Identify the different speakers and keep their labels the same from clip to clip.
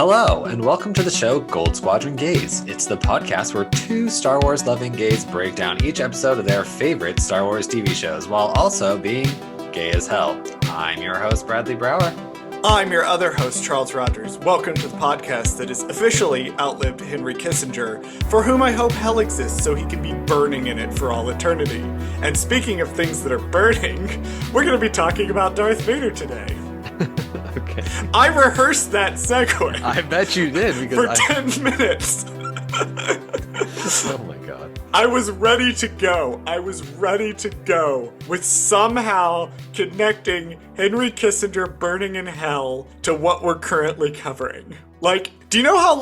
Speaker 1: Hello, and welcome to the show Goldsquadrongays. It's the podcast where two Star Wars loving gays break down each episode of their favorite Star Wars TV shows while also being gay as hell. I'm your host, Bradley Brower.
Speaker 2: I'm your other host, Charles Rogers. Welcome to the podcast that has officially outlived Henry Kissinger, for whom I hope hell exists so he can be burning in it for all eternity. And speaking of things that are burning, we're going to be talking about Darth Vader today.
Speaker 1: Okay.
Speaker 2: I rehearsed that segue.
Speaker 1: I bet you did.
Speaker 2: For 10 minutes.
Speaker 1: Oh my god.
Speaker 2: I was ready to go. With somehow connecting Henry Kissinger burning in hell to what we're currently covering. Do you know how,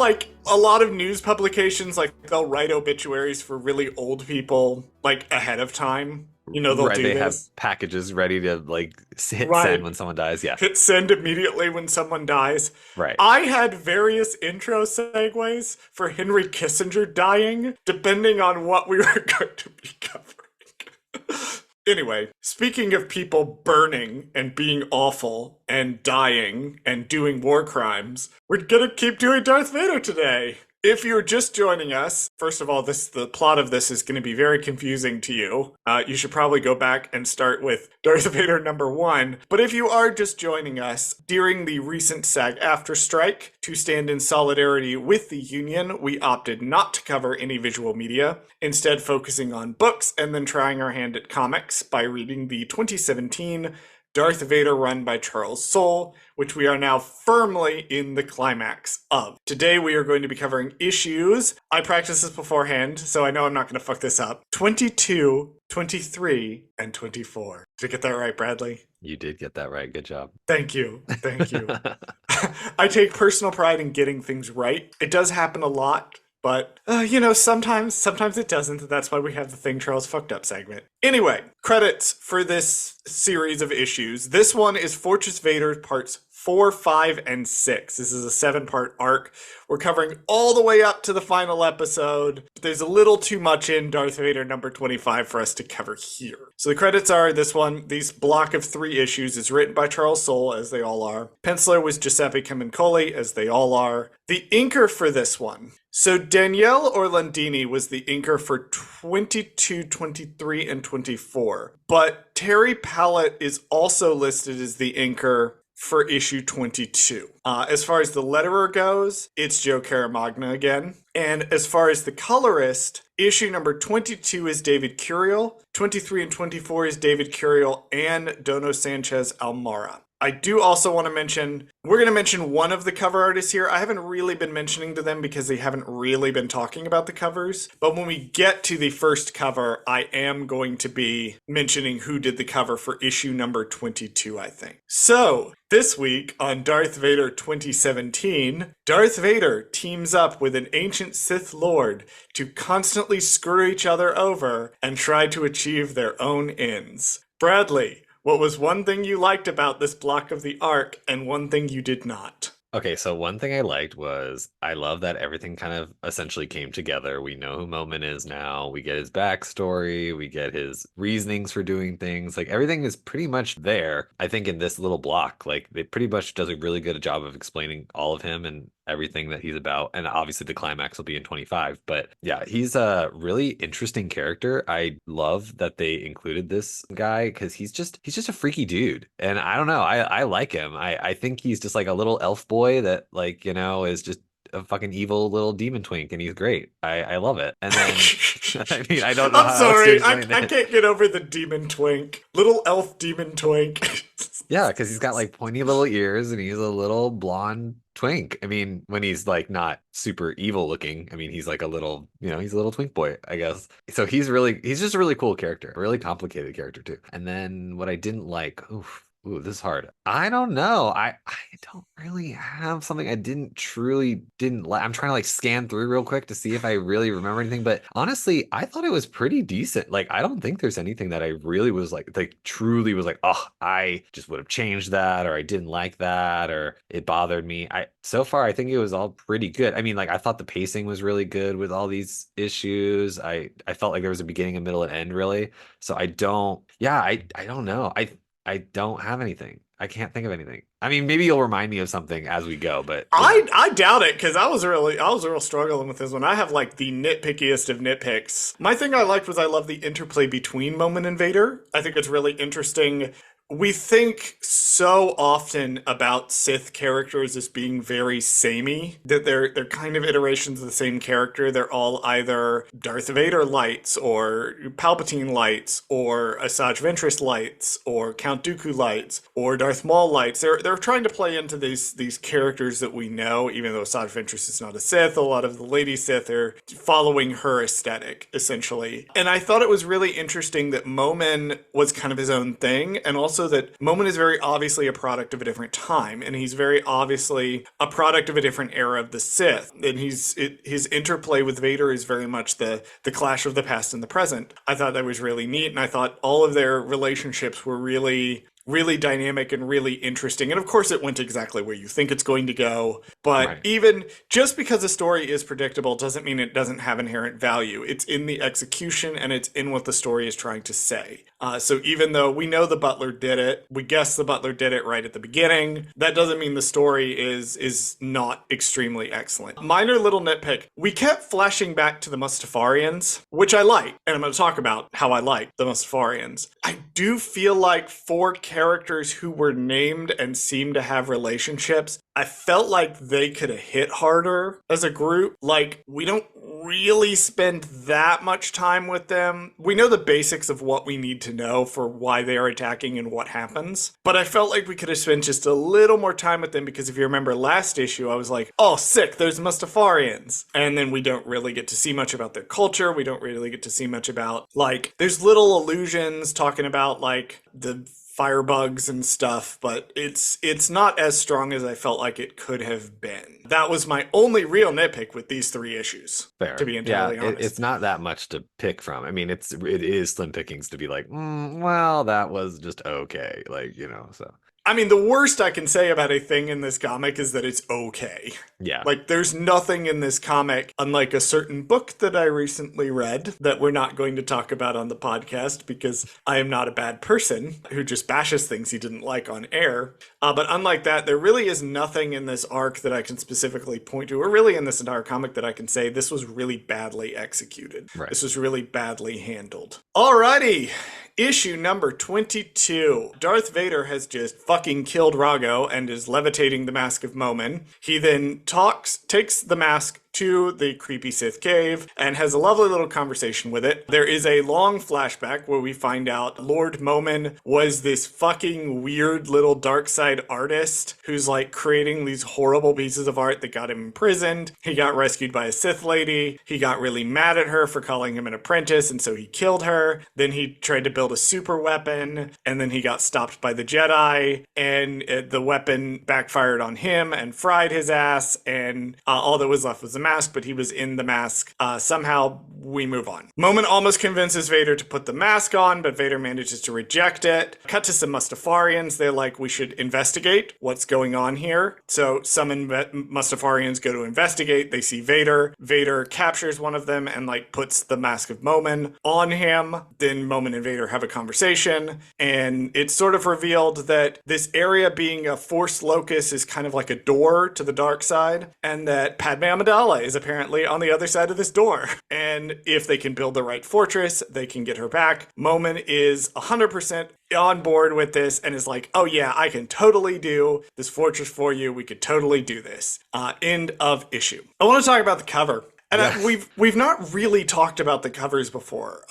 Speaker 2: a lot of news publications, they'll write obituaries for really old people, ahead of time? They'll do
Speaker 1: they
Speaker 2: this.
Speaker 1: have packages ready to, hit send when someone dies, yeah.
Speaker 2: Hit send immediately when someone dies.
Speaker 1: Right.
Speaker 2: I had various intro segues for Henry Kissinger dying, depending on what we were going to be covering. Anyway, speaking of people burning and being awful and dying and doing war crimes, we're gonna keep doing Darth Vader today. If you're just joining us, first of all, the plot of this is going to be very confusing to you. You should probably go back and start with Darth Vader number 1. But if you are just joining us, during the recent SAG-AFTRA strike, to stand in solidarity with the union, we opted not to cover any visual media, instead focusing on books and then trying our hand at comics by reading the 2017 Darth Vader run by Charles Soule, which we are now firmly in the climax of. Today we are going to be covering issues, I practiced this beforehand, so I know I'm not going to fuck this up, 22, 23, and 24. Did I get that right, Bradley?
Speaker 1: You did get that right. Good job.
Speaker 2: Thank you. I take personal pride in getting things right. It does happen a lot. But, sometimes it doesn't. That's why we have the Thing Charles Fucked Up segment. Anyway, credits for this series of issues. This one is Fortress Vader parts 4, 5, and 6. This is a 7-part arc. We're covering all the way up to the final episode. There's a little too much in Darth Vader number 25 for us to cover here. So the credits are this one. This block of 3 issues is written by Charles Soule, as they all are. Penciler was Giuseppe Camuncoli, as they all are. The inker for this one. So Daniele Orlandini was the inker for 22, 23, and 24. But Terry Pallett is also listed as the inker for issue 22. As far as the letterer goes, it's Joe Caramagna again. And as far as the colorist, issue number 22 is David Curiel, 23 and 24 is David Curiel and Dono Sanchez Almara. I do also want to mention, we're going to mention one of the cover artists here. I haven't really been mentioning to them because they haven't really been talking about the covers. But when we get to the first cover, I am going to be mentioning who did the cover for issue number 22, I think. So, this week on Darth Vader 2017, Darth Vader teams up with an ancient Sith Lord to constantly screw each other over and try to achieve their own ends. Bradley, what was one thing you liked about this block of the arc and one thing you did not?
Speaker 1: Okay, so one thing I liked was I love that everything kind of essentially came together. We know who Moment is now. We get his backstory. We get his reasonings for doing things. Everything is pretty much there. I think in this little block, it pretty much does a really good job of explaining all of him and everything that he's about. And obviously the climax will be in 25. But yeah, he's a really interesting character. I love that they included this guy because he's just a freaky dude. And I don't know. I like him. I think he's just a little elf boy that is just a fucking evil little demon twink, and he's great. I love it. And then I don't know.
Speaker 2: I'm sorry, I can't get over the demon twink, little elf demon twink.
Speaker 1: Yeah, because he's got pointy little ears, and he's a little blonde twink. I mean, when he's not super evil looking, I mean, he's a little, he's a little twink boy, I guess. So he's just a really cool character, a really complicated character too. And then what I didn't like, ooh, this is hard. I don't know. I don't really have something I didn't like. I'm trying to scan through real quick to see if I really remember anything. But honestly, I thought it was pretty decent. I don't think there's anything that I really was truly was oh, I just would have changed that, or I didn't like that, or it bothered me. So far, I think it was all pretty good. I mean, I thought the pacing was really good with all these issues. I felt like there was a beginning, a middle, and end, really. So I don't know. I don't have anything. I can't think of anything. I mean, maybe you'll remind me of something as we go, but
Speaker 2: I doubt it because I was real struggling with this one. I have like the nitpickiest of nitpicks. My thing I liked was I love the interplay between Moment and Vader. I think it's really interesting. We think so often about Sith characters as being very samey, that they're kind of iterations of the same character. They're all either Darth Vader lights or Palpatine lights or Asajj Ventress lights or Count Dooku lights or Darth Maul lights. They're trying to play into these characters that we know, even though Asajj Ventress is not a Sith. A lot of the Lady Sith are following her aesthetic, essentially. And I thought it was really interesting that Momin was kind of his own thing, and also that Moment is very obviously a product of a different time, and he's very obviously a product of a different era of the Sith. And his interplay with Vader is very much the clash of the past and the present. I thought that was really neat, and I thought all of their relationships were really dynamic and really interesting. And of course it went exactly where you think it's going to go. But
Speaker 1: right.
Speaker 2: even just because a story is predictable doesn't mean it doesn't have inherent value. It's in the execution and it's in what the story is trying to say. So even though we know the butler did it, we guess the butler did it right at the beginning, that doesn't mean the story is not extremely excellent. Minor little nitpick. We kept flashing back to the Mustafarians, which I like. And I'm going to talk about how I like the Mustafarians. I do feel like for characters who were named and seemed to have relationships, I felt like they could have hit harder as a group. Like, we don't really spend that much time with them. We know the basics of what we need to know for why they are attacking and what happens. But I felt like we could have spent just a little more time with them because if you remember last issue, I was like, oh, sick, there's Mustafarians. And then we don't really get to see much about their culture. We don't really get to see much about, like, there's little allusions talking about, like, the firebugs and stuff, but it's not as strong as I felt like it could have been. That was my only real nitpick with these 3 issues.
Speaker 1: Fair.
Speaker 2: To be entirely honest.
Speaker 1: It's not that much to pick from. I mean, it is slim pickings to be like, well, that was just okay, like, so.
Speaker 2: I mean, the worst I can say about a thing in this comic is that it's okay.
Speaker 1: Yeah.
Speaker 2: Like, there's nothing in this comic, unlike a certain book that I recently read, that we're not going to talk about on the podcast because I am not a bad person who just bashes things he didn't like on air. But unlike that, there really is nothing in this arc that I can specifically point to, or really in this entire comic that I can say this was really badly executed.
Speaker 1: Right.
Speaker 2: This was really badly handled. Alrighty. Issue number 22. Darth Vader has just fucking killed Rago and is levitating the mask of Momin. He then takes the mask to the creepy Sith cave and has a lovely little conversation with it. There is a long flashback where we find out Lord Momin was this fucking weird little dark side artist who's like creating these horrible pieces of art that got him imprisoned. He got rescued by a Sith lady. He got really mad at her for calling him an apprentice, and so he killed her. Then he tried to build a super weapon, and then he got stopped by the Jedi, and the weapon backfired on him and fried his ass, and all that was left was the mask, but he was in the mask. Somehow we move on. Moment almost convinces Vader to put the mask on, but Vader manages to reject it. Cut to some Mustafarians. They're like, we should investigate what's going on here. So some Mustafarians go to investigate. They see Vader. Vader captures one of them and like puts the mask of Momin on him. Then Momin and Vader have a conversation, and it's sort of revealed that this area being a Force locus is kind of like a door to the dark side, and that Padme Amidala is apparently on the other side of this door. And if they can build the right fortress, they can get her back. Momin is 100% on board with this and is like, oh yeah, I can totally do this fortress for you. We could totally do this. End of issue. I want to talk about the cover. And we've not really talked about the covers before,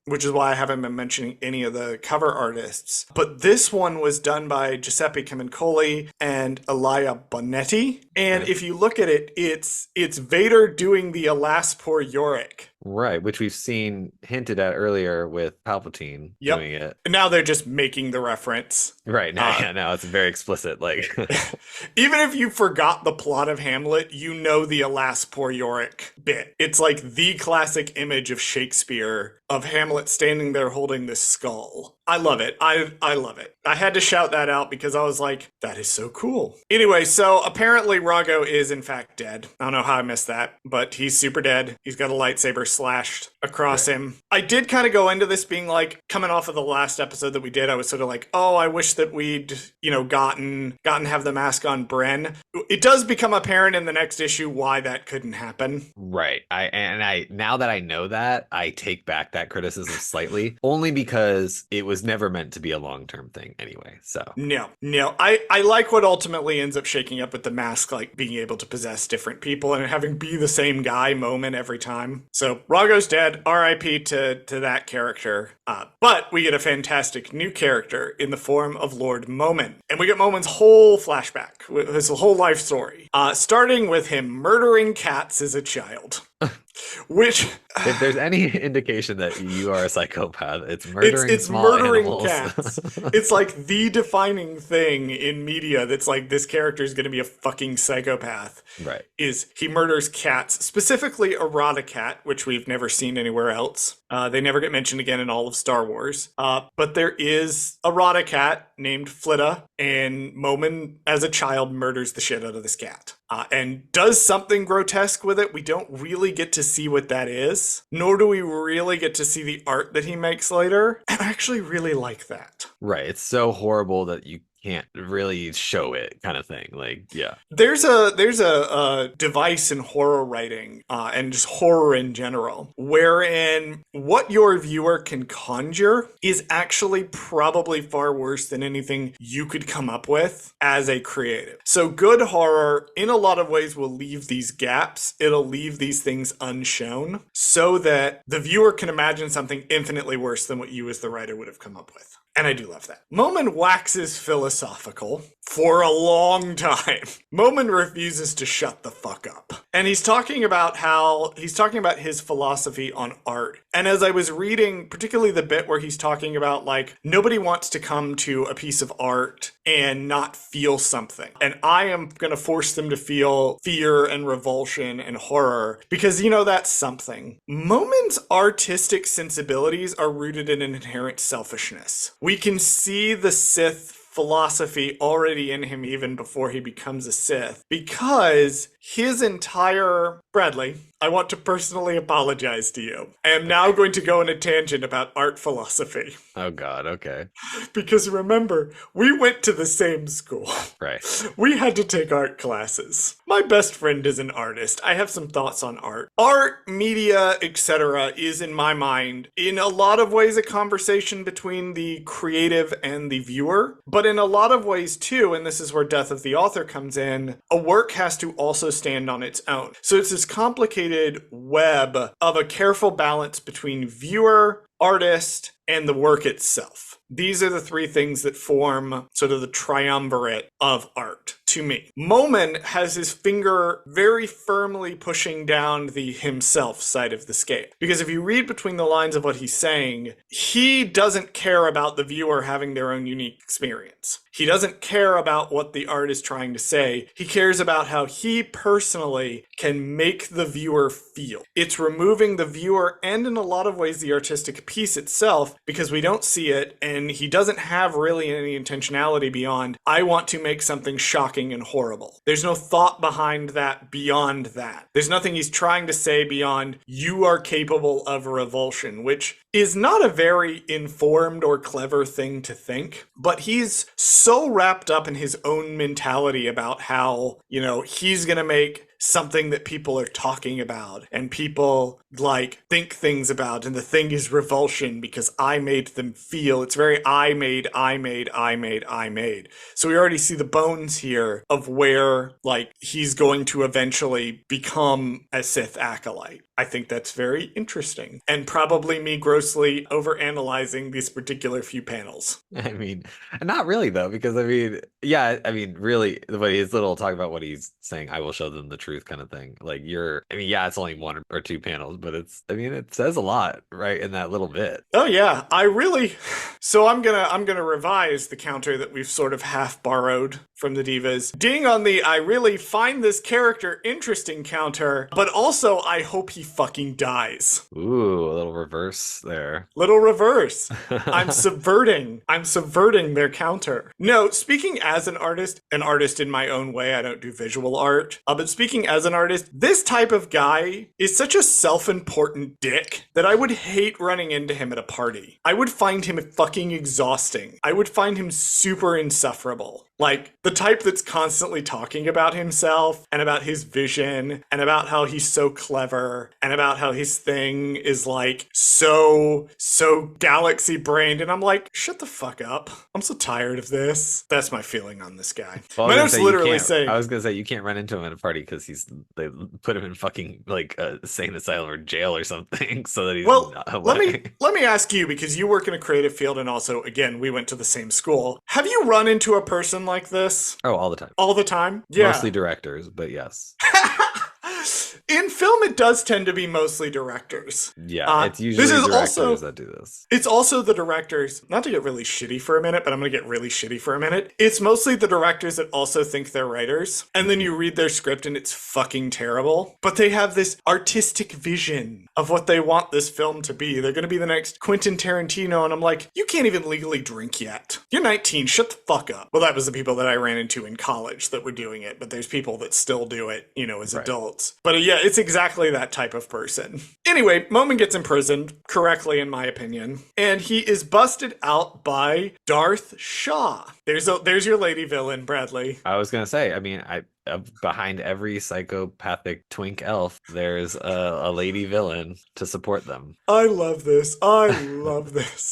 Speaker 2: which is why I haven't been mentioning any of the cover artists. But this one was done by Giuseppe Camuncoli and Elia Bonetti. And if you look at it, it's Vader doing the Alas Poor Yorick.
Speaker 1: Right, which we've seen hinted at earlier with Palpatine doing it.
Speaker 2: And now they're just making the reference.
Speaker 1: Right, now it's very explicit. Like,
Speaker 2: even if you forgot the plot of Hamlet, you know the Alas Poor Yorick bit. It's like the classic image of Shakespeare of Hamlet standing there holding this skull. I love it. I love it. I had to shout that out because I was like, that is so cool. Anyway, so apparently Rago is in fact dead. I don't know how I missed that, but he's super dead. He's got a lightsaber slashed across him. I did kind of go into this being like, coming off of the last episode that we did, I was sort of like, oh, I wish that we'd, gotten have the mask on Bren. It does become apparent in the next issue why that couldn't happen.
Speaker 1: Right. I now that I know that, I take back that criticism slightly, only because it was never meant to be a long-term thing anyway. So
Speaker 2: No. I like what ultimately ends up shaking up with the mask, like being able to possess different people and having be the same guy moment every time. So Rago's dead. R.I.P. to that character. But we get a fantastic new character in the form of Lord Momin. And we get Momin's whole flashback, his whole life story, starting with him murdering cats as a child. Which,
Speaker 1: if there's any indication that you are a psychopath, it's murdering
Speaker 2: it's
Speaker 1: small
Speaker 2: murdering
Speaker 1: animals.
Speaker 2: cats. It's like the defining thing in media that's like, this character is going to be a fucking psychopath.
Speaker 1: Right.
Speaker 2: Is he murders cats, specifically a Rata-cat, which we've never seen anywhere else. They never get mentioned again in all of Star Wars. But there is a Rata-cat named Flitta, and Momin, as a child, murders the shit out of this cat. And does something grotesque with it. We don't really get to see what that is, nor do we really get to see the art that he makes later. And I actually really like that.
Speaker 1: Right. It's so horrible that you can't really show it, kind of thing. Like, yeah.
Speaker 2: There's a device in horror writing and just horror in general, wherein what your viewer can conjure is actually probably far worse than anything you could come up with as a creative. So good horror, in a lot of ways, will leave these gaps. It'll leave these things unshown so that the viewer can imagine something infinitely worse than what you as the writer would have come up with. And I do love that. Momin waxes philosophical for a long time. Momin refuses to shut the fuck up. And he's talking about his philosophy on art. And as I was reading, particularly the bit where he's talking about, like, nobody wants to come to a piece of art and not feel something. And I am going to force them to feel fear and revulsion and horror because, that's something. Momin's artistic sensibilities are rooted in an inherent selfishness. We can see the Sith philosophy already in him even before he becomes a Sith, because his entire... Bradley, I want to personally apologize to you. I am now going to go on a tangent about art philosophy.
Speaker 1: Oh God. Okay.
Speaker 2: Because remember, we went to the same school.
Speaker 1: Right.
Speaker 2: We had to take art classes. My best friend is an artist. I have some thoughts on art. Art, media, etc. is, in my mind, in a lot of ways a conversation between the creative and the viewer. But in a lot of ways too, and this is where Death of the Author comes in, a work has to also stand on its own. So it's this complicated web of a careful balance between viewer, artist, and the work itself. These are the three things that form sort of the triumvirate of art to me. Momin has his finger very firmly pushing down the himself side of the scale. Because if you read between the lines of what he's saying, he doesn't care about the viewer having their own unique experience. He doesn't care about what the art is trying to say. He cares about how he personally can make the viewer feel. It's removing the viewer and, in a lot of ways, the artistic piece itself, because we don't see it, and he doesn't have really any intentionality beyond, I want to make something shocking and horrible. There's no thought behind that beyond that. There's nothing he's trying to say beyond, you are capable of revulsion, which is not a very informed or clever thing to think, but he's so wrapped up in his own mentality about how, he's gonna make something that people are talking about and people like think things about, and the thing is revulsion because I made them feel. It's very I made. So we already see the bones here of where like he's going to eventually become a Sith acolyte. I think that's very interesting, and probably me grossly overanalyzing these particular few panels.
Speaker 1: I mean, not really though, because I mean, yeah, I mean, really, the way his little talk about what he's saying, I will show them the truth kind of thing. Like I mean, yeah, it's only one or two panels, but I mean, it says a lot, right, in that little bit.
Speaker 2: Oh yeah, so I'm gonna revise the counter that we've sort of half borrowed from the divas. Ding on the I really find this character interesting counter, but also I hope he fucking dies.
Speaker 1: Ooh, a little reverse there.
Speaker 2: Little reverse. I'm subverting their counter. No, speaking as an artist in my own way, I don't do visual art. But speaking as an artist, this type of guy is such a self-important dick that I would hate running into him at a party. I would find him fucking exhausting. I would find him super insufferable. Like, the type that's constantly talking about himself and about his vision and about how he's so clever and about how his thing is like so galaxy brained. And I'm like, shut the fuck up. I'm so tired of this. That's my feeling on this guy.
Speaker 1: Well,
Speaker 2: My note's literally saying,
Speaker 1: I was gonna say you can't run into him at a party because they put him in fucking like a insane asylum or jail or something so that he's not away.
Speaker 2: let me ask you, because you work in a creative field and also, again, we went to the same school. Have you run into a person like this?
Speaker 1: Oh, all the time.
Speaker 2: All the time? Yeah.
Speaker 1: Mostly directors, but yes.
Speaker 2: In film, it does tend to be mostly directors.
Speaker 1: Yeah, it's usually directors that do this.
Speaker 2: It's also the directors, not to get really shitty for a minute, but I'm going to get really shitty for a minute. It's mostly the directors that also think they're writers. And then you read their script and it's fucking terrible. But they have this artistic vision of what they want this film to be. They're going to be the next Quentin Tarantino. And I'm like, you can't even legally drink yet. You're 19. Shut the fuck up. Well, that was the people that I ran into in college that were doing it. But there's people that still do it, as adults. But yeah, it's exactly that type of person. Anyway, Momin gets imprisoned, correctly in my opinion, and he is busted out by Darth Shaw. There's your lady villain, Bradley.
Speaker 1: I was gonna say, I mean, behind every psychopathic twink elf, there's a lady villain to support them.
Speaker 2: I love this.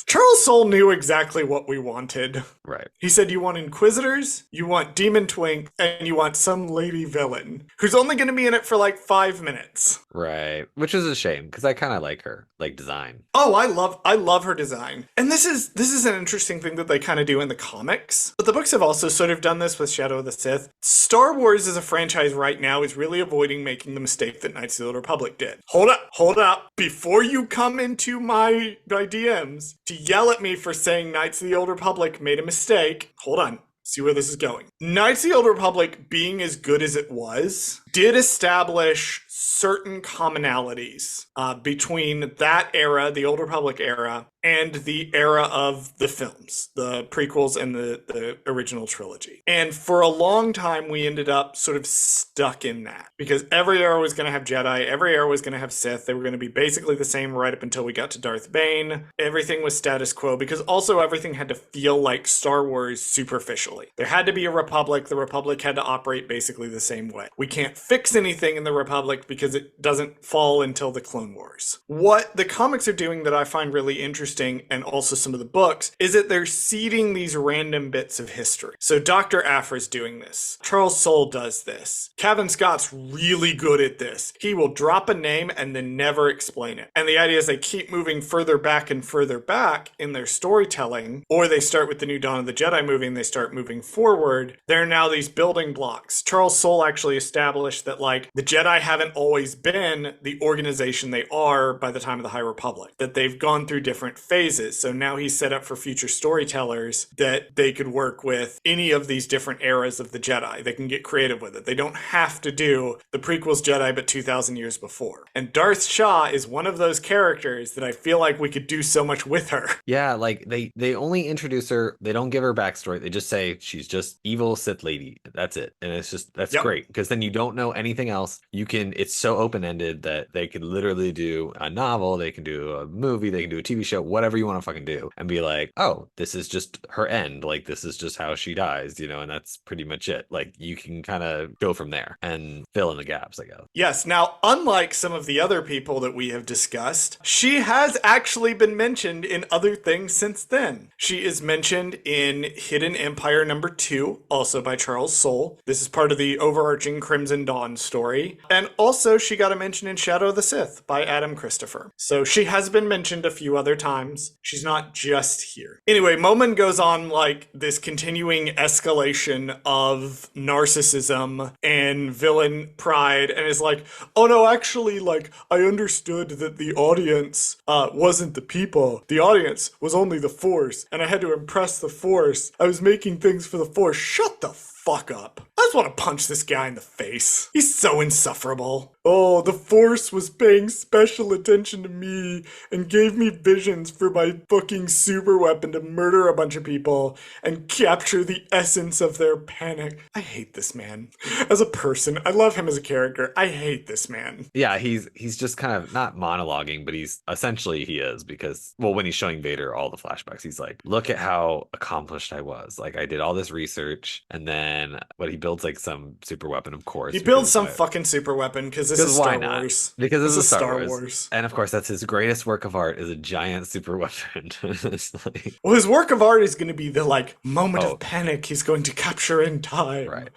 Speaker 2: Charles Soule knew exactly what we wanted.
Speaker 1: Right.
Speaker 2: He said, you want Inquisitors, you want Demon Twink, and you want some lady villain who's only going to be in it for like 5 minutes.
Speaker 1: Right. Which is a shame, because I kind of like her, like, design.
Speaker 2: Oh, I love her design. And this is an interesting thing that they kind of do in the comics. But the books have also sort of done this with Shadow of the Sith. Star Wars as a franchise right now is really avoiding making the mistake that Knights of the Old Republic did. Hold up. Before you come into my DMs to yell at me for saying Knights of the Old Republic made a mistake, hold on. See where this is going. Knights of the Old Republic, being as good as it was, did establish certain commonalities between that era, the Old Republic era, and the era of the films, the prequels and the original trilogy. And for a long time, we ended up sort of stuck in that because every era was going to have Jedi, every era was going to have Sith. They were going to be basically the same right up until we got to Darth Bane. Everything was status quo because also everything had to feel like Star Wars superficially. There had to be a Republic. The Republic had to operate basically the same way. We can't fix anything in the Republic because it doesn't fall until the Clone Wars. What the comics are doing that I find really interesting, and also some of the books, is that they're seeding these random bits of history. So Dr. Aphra's doing this. Charles Soule does this. Cavan Scott's really good at this. He will drop a name and then never explain it. And the idea is they keep moving further back and further back in their storytelling, or they start with the New Dawn of the Jedi movie and they start moving forward. There are now these building blocks. Charles Soule actually established that, like, the Jedi haven't always been the organization they are by the time of the High Republic, that they've gone through different phases. So now he's set up for future storytellers that they could work with any of these different eras of the Jedi. They can get creative with it. They don't have to do the prequels Jedi but 2,000 years before. And Darth Shaw is one of those characters that I feel like we could do so much with her.
Speaker 1: Yeah, like they only introduce her, they don't give her backstory. They just say she's just evil Sith lady. That's it. And that's great, because then you don't know anything else. It's so open-ended that they could literally do a novel, they can do a movie, they can do a TV show, whatever you want to fucking do, and be like, oh, this is just her end, like this is just how she dies, and that's pretty much it. Like, you can kind of go from there and fill in the gaps, I guess.
Speaker 2: Yes. Now, unlike some of the other people that we have discussed, she has actually been mentioned in other things since then. She is mentioned in Hidden Empire #2, also by Charles Soule. This is part of the overarching Crimson on story. And also, she got a mention in Shadow of the Sith by Adam Christopher. So she has been mentioned a few other times. She's not just here. Anyway, Momin goes on like this continuing escalation of narcissism and villain pride and is like, oh no, actually, like, I understood that the audience wasn't the people. The audience was only the Force, and I had to impress the Force. I was making things for the Force. Shut the fuck up. I just want to punch this guy in the face. He's so insufferable. Oh, the Force was paying special attention to me and gave me visions for my fucking super weapon to murder a bunch of people and capture the essence of their panic. I hate this man. As a person, I love him as a character. I hate this man.
Speaker 1: Yeah, he's just kind of not monologuing, but he is, because, well, when he's showing Vader all the flashbacks, he's like, look at how accomplished I was. Like, I did all this research, and then he builds like some super weapon, of course.
Speaker 2: He builds some fucking super weapon because this is Star Wars.
Speaker 1: Because this is Star Wars. And of course, that's his greatest work of art, is a giant super weapon. Like...
Speaker 2: Well, his work of art is going to be the like moment of panic he's going to capture in time.
Speaker 1: Right.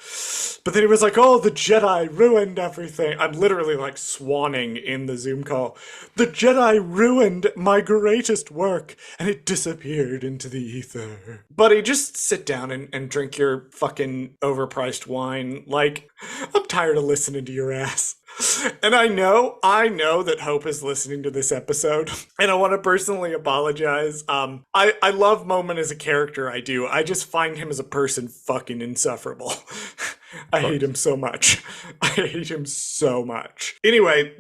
Speaker 2: But then he was like, oh, the Jedi ruined everything. I'm literally like swanning in the Zoom call. The Jedi ruined my greatest work and it disappeared into the ether. Buddy, just sit down and drink your fucking overpriced wine. Like, I'm tired of listening to your ass. And I know that Hope is listening to this episode, and I want to personally apologize. I love Momin as a character, I do. I just find him as a person fucking insufferable. I hate him so much. I hate him so much. Anyway,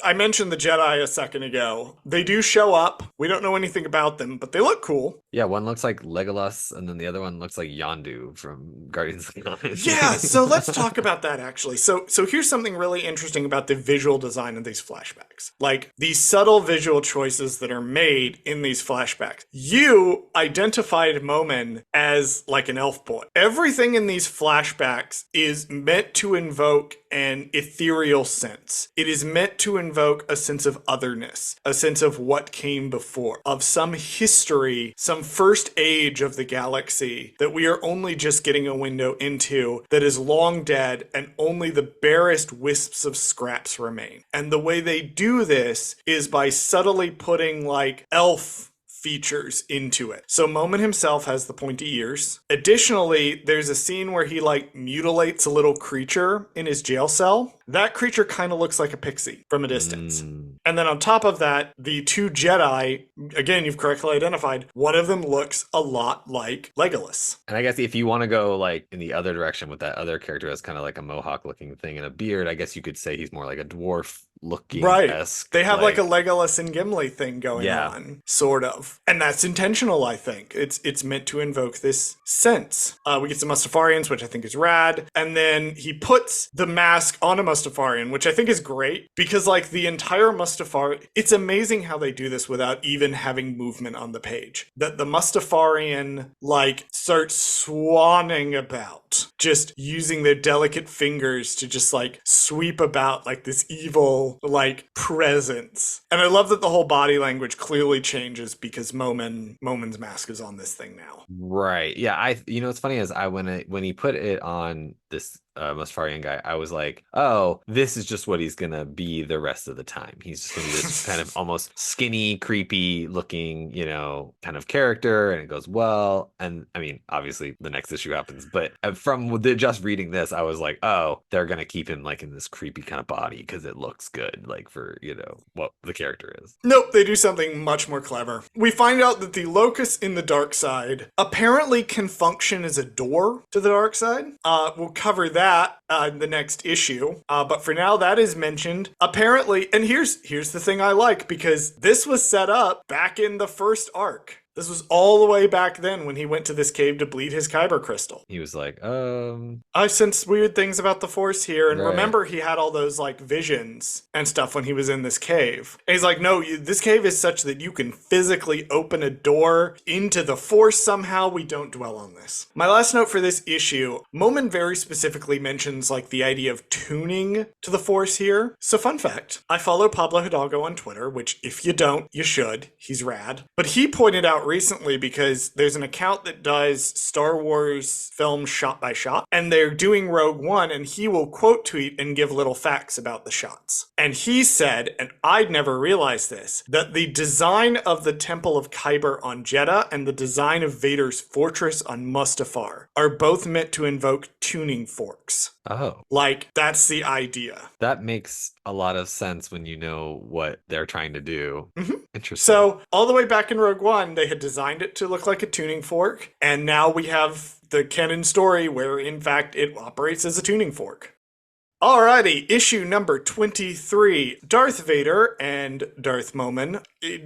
Speaker 2: I mentioned the Jedi a second ago. They do show up. We don't know anything about them, but they look cool.
Speaker 1: Yeah, one looks like Legolas, and then the other one looks like Yondu from Guardians of the Galaxy.
Speaker 2: Yeah, so let's talk about that, actually. So here's something really interesting about the visual design of these flashbacks. Like, these subtle visual choices that are made in these flashbacks. You identified Momin as like an elf boy. Everything in these flashbacks is meant to invoke an ethereal sense. It is meant to invoke a sense of otherness, a sense of what came before, of some history, some first age of the galaxy that we are only just getting a window into, that is long dead and only the barest wisps of scraps remain. And the way they do this is by subtly putting like elf features into it. So Momin himself has the pointy ears. Additionally, there's a scene where he like mutilates a little creature in his jail cell. That creature kind of looks like a pixie from a distance. And then on top of that, the two Jedi, again, you've correctly identified, one of them looks a lot like Legolas.
Speaker 1: And I guess if you want to go like in the other direction with that other character as kind of like a mohawk looking thing and a beard, I guess you could say he's more like a dwarf looking.
Speaker 2: Right. They have like a Legolas and Gimli thing going on, sort of. And that's intentional, I think. It's meant to invoke this sense. We get some Mustafarians, which I think is rad. And then he puts the mask on a Mustafarian, which I think is great because like the entire Mustafarian, it's amazing how they do this without even having movement on the page. That the Mustafarian like starts swanning about, just using their delicate fingers to just like sweep about like this evil like presence. And I love that the whole body language clearly changes because Momin's mask is on this thing now.
Speaker 1: Right. Yeah. You know what's funny is when he put it on this Mustafarian guy, I was like, oh, this is just what he's gonna be the rest of the time. He's just gonna be this kind of almost skinny, creepy looking, kind of character, and it goes well. And I mean, obviously the next issue happens, but from just reading this, I was like, oh, they're gonna keep him like in this creepy kind of body because it looks good, like for what the character is.
Speaker 2: Nope, they do something much more clever. We find out that the locus in the dark side apparently can function as a door to the dark side. We'll cover that in the next issue. But for now, that is mentioned. Apparently, and here's the thing I like, because this was set up back in the first arc. This was all the way back then when he went to this cave to bleed his kyber crystal.
Speaker 1: He was like,
Speaker 2: I sense weird things about the Force here. And
Speaker 1: right.
Speaker 2: Remember, he had all those like visions and stuff when he was in this cave. And he's like, no, this cave is such that you can physically open a door into the Force somehow. We don't dwell on this. My last note for this issue, Momin very specifically mentions like the idea of tuning to the Force here. So fun fact, I follow Pablo Hidalgo on Twitter, which if you don't, you should. He's rad. But he pointed out out recently because there's an account that does Star Wars film shot by shot, and they're doing Rogue One, and he will quote tweet and give little facts about the shots. And he said, and I'd never realized this, that the design of the Temple of Kyber on Jeddah and the design of Vader's fortress on Mustafar are both meant to invoke tuning forks.
Speaker 1: Oh.
Speaker 2: Like, that's the idea.
Speaker 1: That makes a lot of sense when you know what they're trying to do.
Speaker 2: Mm-hmm.
Speaker 1: Interesting.
Speaker 2: So, all the way back in Rogue One, they had designed it to look like a tuning fork, and now we have the canon story where, in fact, it operates as a tuning fork. Alrighty, issue number 23. Darth Vader and Darth Momin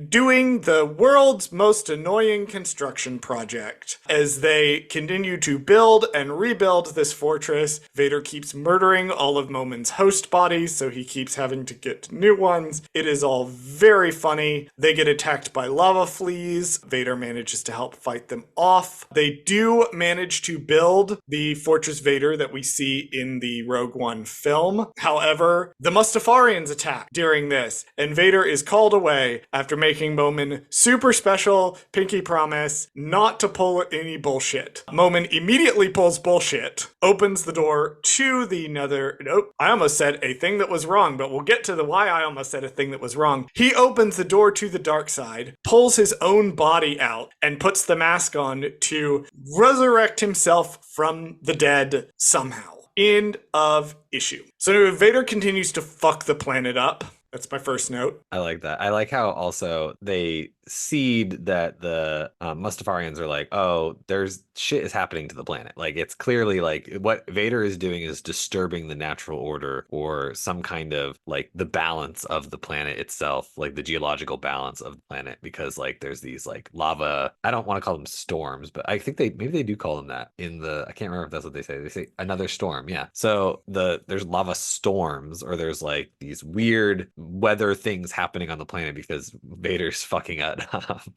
Speaker 2: doing the world's most annoying construction project. As they continue to build and rebuild this fortress, Vader keeps murdering all of Momin's host bodies, so he keeps having to get new ones. It is all very funny. They get attacked by lava fleas. Vader manages to help fight them off. They do manage to build the Fortress Vader that we see in the Rogue One film. However, the Mustafarians attack during this, and Vader is called away after making Momin super special pinky promise not to pull any bullshit. Momin immediately pulls bullshit, opens the door to the nether. Nope, I almost said a thing that was wrong, but we'll get to the why I almost said a thing that was wrong. He opens the door to the dark side, pulls his own body out, and puts the mask on to resurrect himself from the dead somehow. End of issue. So Vader continues to fuck the planet up. That's my first note.
Speaker 1: I like that. I like how also they seed that the Mustafarians are like, oh, there's shit is happening to the planet. Like, it's clearly like what Vader is doing is disturbing the natural order or some kind of like the balance of the planet itself, like the geological balance of the planet, because like there's these like lava, I don't want to call them storms, but I think maybe they do call them that in the, I can't remember if that's what they say. They say another storm. Yeah. So there's lava storms, or there's like these weird weather things happening on the planet because Vader's fucking it.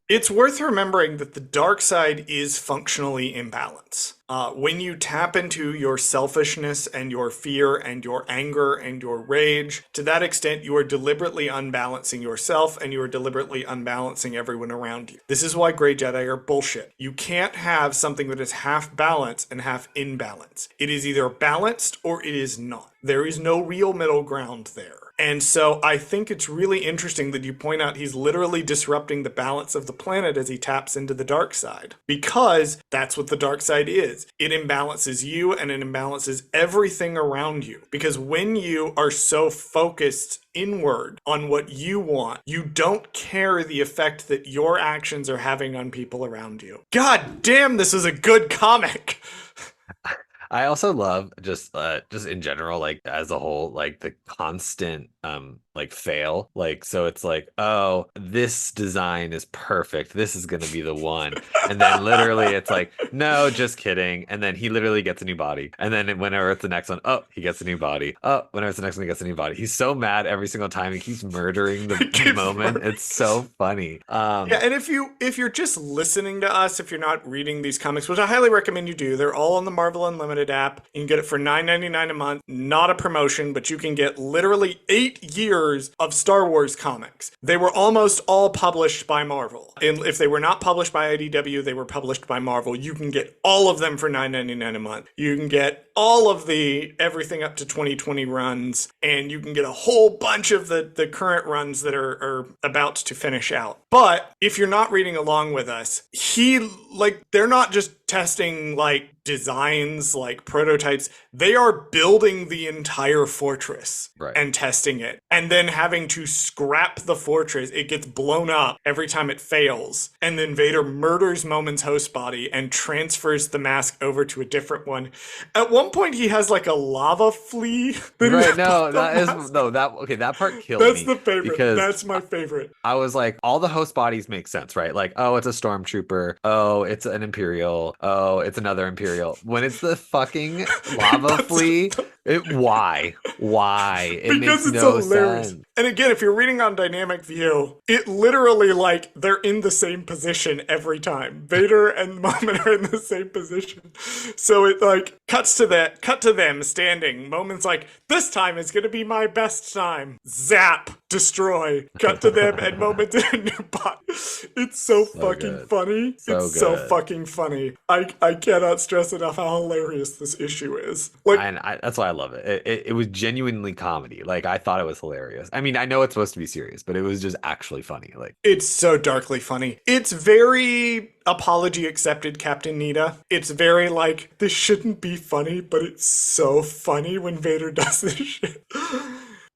Speaker 2: It's worth remembering that the dark side is functionally imbalanced. When you tap into your selfishness and your fear and your anger and your rage, to that extent, you are deliberately unbalancing yourself and you are deliberately unbalancing everyone around you. This is why Grey Jedi are bullshit. You can't have something that is half balanced and half imbalance. It is either balanced or it is not. There is no real middle ground there. And so I think it's really interesting that you point out he's literally disrupting the balance of the planet as he taps into the dark side. Because that's what the dark side is. It imbalances you and it imbalances everything around you. Because when you are so focused inward on what you want, you don't care the effect that your actions are having on people around you. God damn, this is a good comic.
Speaker 1: I also love just in general, like as a whole, like the constant like fail. Like, so it's like, oh, this design is perfect, this is gonna be the one, and then literally it's like, no, just kidding, and then he literally gets a new body, and then whenever it's the next one, oh, he gets a new body, oh, whenever it's the next one, he gets a new body. He's so mad every single time. He keeps murdering the moment. It's so funny.
Speaker 2: Yeah, and if you're just listening to us, if you're not reading these comics, which I highly recommend you do, they're all on the Marvel Unlimited app. You can get it for $9.99 a month. Not a promotion, but you can get literally 8 years of Star Wars comics. They were almost all published by Marvel. And if they were not published by IDW, they were published by Marvel. You can get all of them for $9.99 a month. You can get all of the everything up to 2020 runs, and you can get a whole bunch of the current runs that are about to finish out. But if you're not reading along with us, they're not just testing like designs, like prototypes. They are building the entire fortress and testing it, and then having to scrap the fortress. It gets blown up every time it fails, and then Vader murders Momin's host body and transfers the mask over to a different one. At one point, he has like a lava flea.
Speaker 1: Right? That part killed me.
Speaker 2: That's the favorite. That's my favorite.
Speaker 1: I was like, all the host bodies make sense, right? Like, oh, it's a stormtrooper. Oh, it's an Imperial. Oh, it's another Imperial. When it's the fucking lava flea, Why? Why? It
Speaker 2: Because
Speaker 1: makes
Speaker 2: it's
Speaker 1: no
Speaker 2: hilarious.
Speaker 1: sense.
Speaker 2: And again, if you're reading on dynamic view, it literally like they're in the same position every time. Vader and Moment are in the same position. So it like cut to them standing. Moment's like, this time is gonna be my best time. Zap, destroy. Cut to them and Moment in a new bot. It's so fucking
Speaker 1: Good.
Speaker 2: funny.
Speaker 1: So
Speaker 2: It's so
Speaker 1: good.
Speaker 2: fucking funny. I cannot stress enough how hilarious this issue is. Like,
Speaker 1: And that's why I love it. It was genuinely comedy. Like I thought it was hilarious. I mean, I know it's supposed to be serious, but it was just actually funny. Like
Speaker 2: it's so darkly funny. It's very apology accepted, Captain Nita. It's very like, this shouldn't be funny, but it's so funny when Vader does this shit.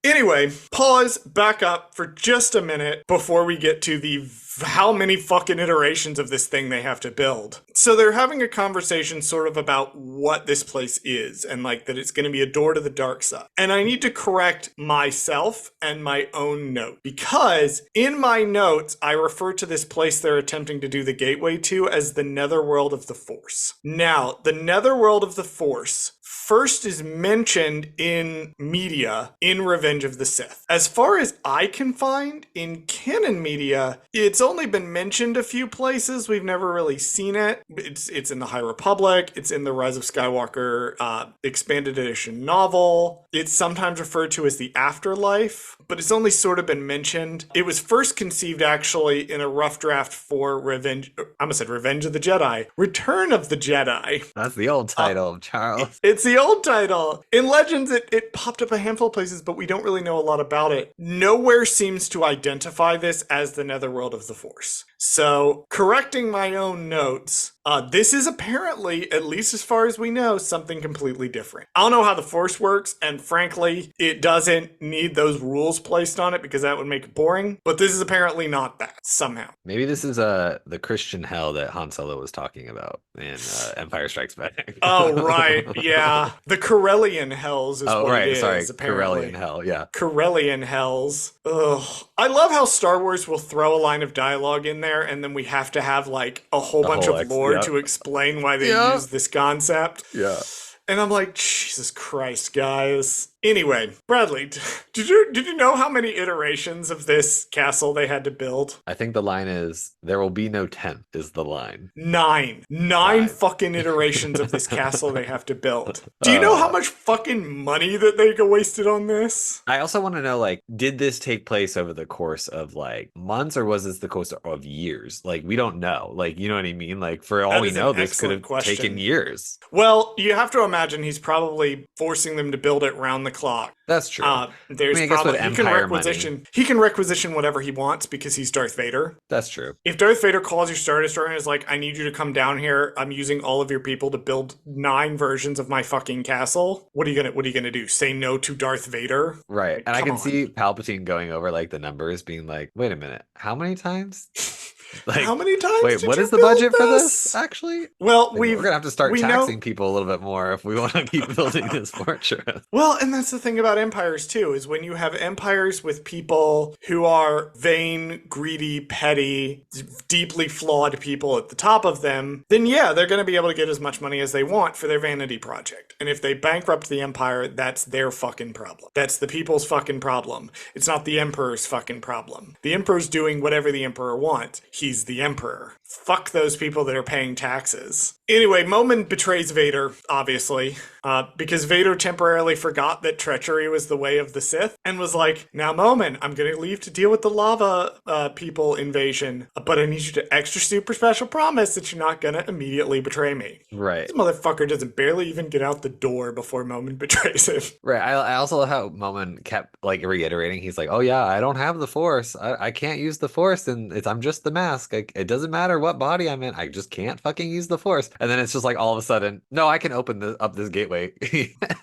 Speaker 2: Anyway, pause, back up for just a minute before we get to the how many fucking iterations of this thing they have to build. So they're having a conversation sort of about what this place is and like that it's going to be a door to the dark side. And I need to correct myself and my own note because in my notes, I refer to this place they're attempting to do the gateway to as the netherworld of the Force. Now, the netherworld of the Force first is mentioned in media in Revenge of the Sith. As far as I can find in canon media, it's only been mentioned a few places. We've never really seen it. It's in the High Republic. It's in the Rise of Skywalker expanded edition novel. It's sometimes referred to as the Afterlife, but it's only sort of been mentioned. It was first conceived actually in a rough draft for Revenge of the Jedi, Return of the Jedi.
Speaker 1: that's the old title, Charles.
Speaker 2: It's the old title. In Legends, it popped up a handful of places, but we don't really know a lot about it. Nowhere seems to identify this as the netherworld of the Force. So, correcting my own notes, this is apparently, at least as far as we know, something completely different. I don't know how the Force works, and frankly, it doesn't need those rules placed on it because that would make it boring, but this is apparently not that, somehow.
Speaker 1: Maybe this is the Christian hell that Han Solo was talking about in Empire Strikes Back.
Speaker 2: Oh, right, yeah. The Corellian Hells is what it is,
Speaker 1: sorry,
Speaker 2: apparently.
Speaker 1: Corellian hell, yeah.
Speaker 2: Corellian Hells. Ugh. I love how Star Wars will throw a line of dialogue in there and then we have to have like a whole bunch of lore to explain why they use this concept.
Speaker 1: Yeah.
Speaker 2: And I'm like, Jesus Christ, guys. Anyway, Bradley, did you know how many iterations of this castle they had to build?
Speaker 1: I think the line is, there will be no 10th is the line.
Speaker 2: Nine fucking iterations of this castle they have to build. Do you know how much fucking money that they wasted on this?
Speaker 1: I also want to know, like, did this take place over the course of, like, months, or was this the course of years? Like, we don't know. Like, you know what I mean? Like, for all we know, this could have taken years.
Speaker 2: Well, you have to imagine he's probably forcing them to build it round the clock.
Speaker 1: That's true.
Speaker 2: There's probably he can requisition whatever he wants because he's Darth Vader.
Speaker 1: That's true.
Speaker 2: If Darth Vader calls your Star Destroyer and is like, I need you to come down here, I'm using all of your people to build 9 versions of my fucking castle. What are you gonna do? Say no to Darth Vader?
Speaker 1: Right.
Speaker 2: Like,
Speaker 1: and I can see Palpatine going over like the numbers, being like, wait a minute, how many times? Like,
Speaker 2: how many times?
Speaker 1: Wait, what is the budget for this? Actually,
Speaker 2: well,
Speaker 1: like, we're gonna have to start taxing people a little bit more if we want to keep building this fortress.
Speaker 2: Well, and that's the thing about empires too, is when you have empires with people who are vain, greedy, petty, deeply flawed people at the top of them, then yeah, they're going to be able to get as much money as they want for their vanity project. And if they bankrupt the empire, that's their fucking problem. That's the people's fucking problem. It's not the emperor's fucking problem. The emperor's doing whatever the emperor wants. He's the emperor. Fuck those people that are paying taxes. Anyway, Momin betrays Vader, obviously, because Vader temporarily forgot that treachery was the way of the Sith and was like, now Momin, I'm going to leave to deal with the lava people invasion, but I need you to extra super special promise that you're not going to immediately betray me.
Speaker 1: Right.
Speaker 2: This motherfucker doesn't barely even get out the door before Momin betrays him.
Speaker 1: Right. I also love how Momin kept like reiterating, he's like, oh yeah, I don't have the Force. I can't use the Force, and I'm just the mask. It doesn't matter what body I'm in. I just can't fucking use the Force. And then it's just like all of a sudden, no, I can open up this gateway.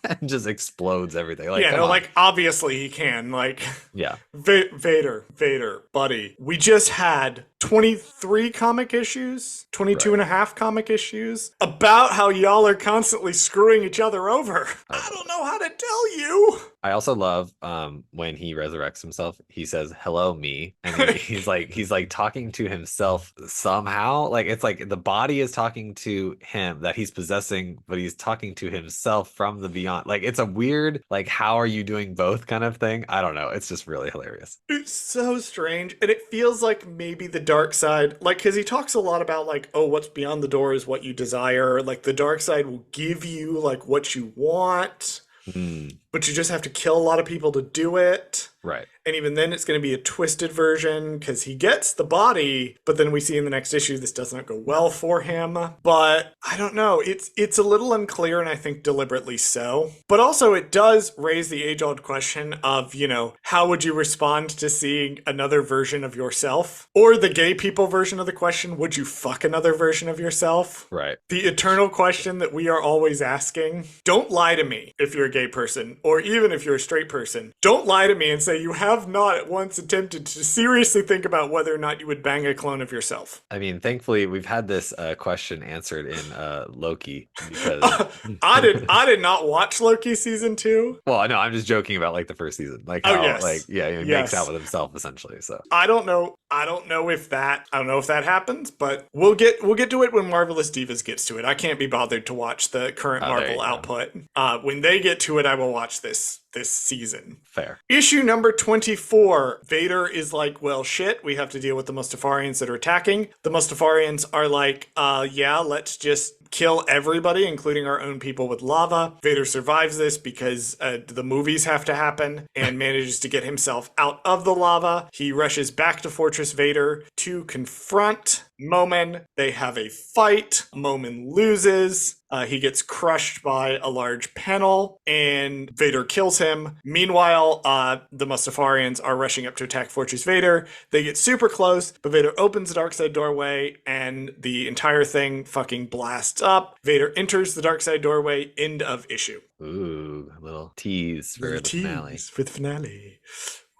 Speaker 1: And just explodes everything. Like,
Speaker 2: yeah, no, like obviously he can. Like,
Speaker 1: yeah,
Speaker 2: Vader, buddy. We just had 23 comic issues, 22
Speaker 1: Right.
Speaker 2: and a half comic issues about how y'all are constantly screwing each other over. I don't know how to tell you.
Speaker 1: I also love when he resurrects himself, he says, "Hello, me," and he's like talking to himself somehow. Like it's like the body is talking to him that he's possessing, but he's talking to himself from the beyond. Like it's a weird, like, how are you doing both kind of thing? I don't know. It's just really hilarious.
Speaker 2: It's so strange. And it feels like maybe the dark side, like, because he talks a lot about, like, oh, what's beyond the door is what you desire. Like, the dark side will give you, like, what you want,
Speaker 1: Mm,
Speaker 2: but you just have to kill a lot of people to do it.
Speaker 1: right.
Speaker 2: And even then, it's going to be a twisted version because he gets the body, but then we see in the next issue this does not go well for him. But I don't know. It's a little unclear, and I think deliberately so. But also, it does raise the age-old question of, you know, how would you respond to seeing another version of yourself? Or the gay people version of the question, would you fuck another version of yourself?
Speaker 1: Right.
Speaker 2: The eternal question that we are always asking. Don't lie to me if you're a gay person, or even if you're a straight person. Don't lie to me and say you have not at once attempted to seriously think about whether or not you would bang a clone of yourself.
Speaker 1: I mean, thankfully, we've had this question answered in Loki because,
Speaker 2: I did not watch Loki season 2.
Speaker 1: well, no, I'm just joking about like the first season, like
Speaker 2: Oh
Speaker 1: how,
Speaker 2: yes.
Speaker 1: like, yeah, he
Speaker 2: Yes.
Speaker 1: makes out with himself essentially. So
Speaker 2: I don't know if that happens, but we'll get to it when Marvelous Divas gets to it. I can't be bothered to watch the current
Speaker 1: there you
Speaker 2: Marvel
Speaker 1: go.
Speaker 2: output. When they get to it, I will watch this season.
Speaker 1: fair.
Speaker 2: Issue number 24. Vader is like, well, shit, we have to deal with the Mustafarians that are attacking. The Mustafarians are like, yeah, let's just kill everybody, including our own people, with lava. Vader survives this because the movies have to happen and manages to get himself out of the lava. He rushes back to Fortress Vader to confront Momin. They have a fight. Momin loses. He gets crushed by a large panel, and Vader kills him. Meanwhile, the Mustafarians are rushing up to attack Fortress Vader. They get super close, but Vader opens the dark side doorway, and the entire thing fucking blasts up. Vader enters the dark side doorway. End of issue.
Speaker 1: Ooh, a little tease for the finale.
Speaker 2: For the finale.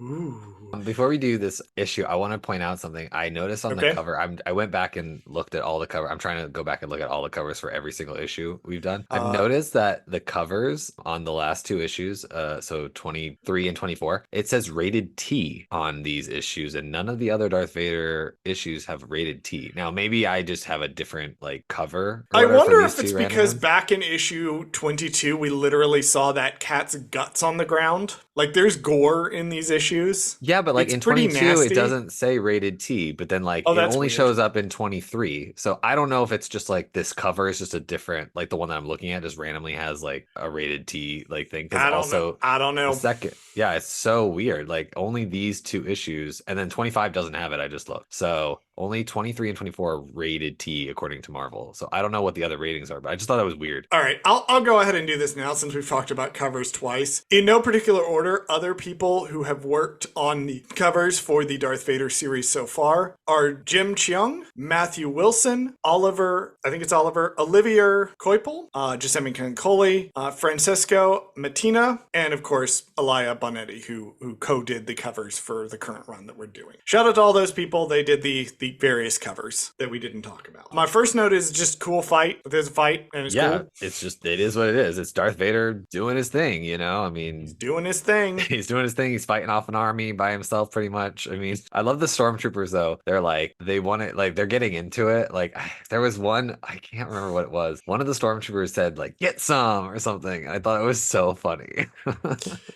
Speaker 2: Ooh.
Speaker 1: Before we do this issue, I want to point out something. I noticed on the cover. I went back and looked at all the cover. I'm trying to go back and look at all the covers for every single issue we've done. I've noticed that the covers on the last 2 issues, so 23 and 24, it says rated T on these issues, and none of the other Darth Vader issues have rated T. Now, maybe I just have a different like cover.
Speaker 2: I wonder if
Speaker 1: these
Speaker 2: it's
Speaker 1: two random
Speaker 2: because
Speaker 1: ones.
Speaker 2: back in issue 22, we literally saw that cat's guts on the ground. Like, there's gore in these issues.
Speaker 1: Yeah, but like
Speaker 2: It's
Speaker 1: in
Speaker 2: pretty
Speaker 1: 22,
Speaker 2: nasty.
Speaker 1: it doesn't say rated T, but then like
Speaker 2: Oh,
Speaker 1: it
Speaker 2: that's
Speaker 1: only
Speaker 2: weird.
Speaker 1: shows up in 23. So I don't know if it's just like this cover is just a different, like the one that I'm looking at just randomly has like a rated T like thing. Because also
Speaker 2: I don't know.
Speaker 1: the second, yeah, it's so weird. Like only these 2 issues, and then 25 doesn't have it. I just looked. So only 23 and 24 are rated T according to Marvel. So I don't know what the other ratings are, but I just thought that was weird.
Speaker 2: All right, I'll go ahead and do this now since we've talked about covers twice. In no particular order, other people who have worked on the covers for the Darth Vader series so far are Jim Cheung, Matthew Wilson, Oliver, Olivier Coipel, Giuseppe Camuncoli, Francesco Mattina, and of course, Elia Bonetti, who co-did the covers for the current run that we're doing. Shout out to all those people. They did the various covers that we didn't talk about. My first note is just cool fight. There's a fight, and it's cool.
Speaker 1: It's just, it is what it is. It's Darth Vader doing his thing, you know? I mean,
Speaker 2: He's doing his thing.
Speaker 1: he's doing his thing. He's fighting off an army by himself pretty much. I mean, I love the stormtroopers though. They're like, they want it, like they're getting into it. Like there was one, I can't remember what it was. One of the stormtroopers said like, get some or something. I thought it was so funny.